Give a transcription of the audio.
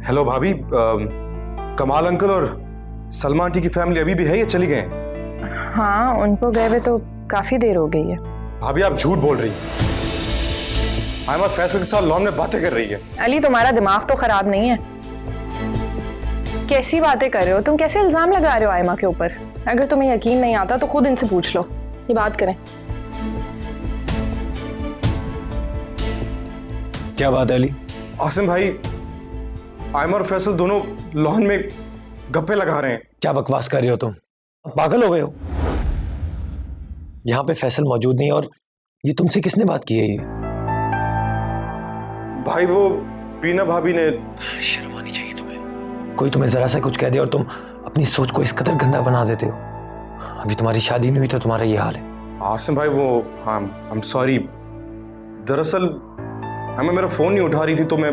Hello भाभी, कमाल uncle और सलमा आंटी की फैमिली अभी भी है या चली गए हैं? हाँ, उनको गए हुए तो काफी देर हो गई है। भाभी आप झूठ बोल रही हैं। आयमा फैसल के साथ लॉन में बातें कर रही है। अली, तुम्हारा दिमाग तो खराब नहीं है? कैसी बातें कर रहे हो तुम? कैसे इल्जाम लगा रहे हो आयमा के ऊपर? अगर तुम्हें यकीन नहीं आता तो खुद इनसे पूछ लो। ये बात करें। क्या बात है अली? आसिम भाई, आयमा और फैसल दोनों लॉन में गप्पे लगा रहे हैं। क्या बकवास कर रहे हो तुम? पागल हो गए हो? यहाँ पे फैसल मौजूद नहीं और ये तुमसे किसने बात की है? ये भाई वो बीना भाभी ने। शर्म आनी चाहिए तुम्हें। कोई तुम्हें जरा सा कुछ कह दे और तुम अपनी सोच को इस कदर गंदा बना देते हो। अभी तुम्हारी शादी नहीं हुई तो तुम्हारा ये हाल है। आसिम भाई वो, हाँ, आई एम सॉरी। दरअसल हमें मेरा फोन नहीं उठा रही थी तो मैं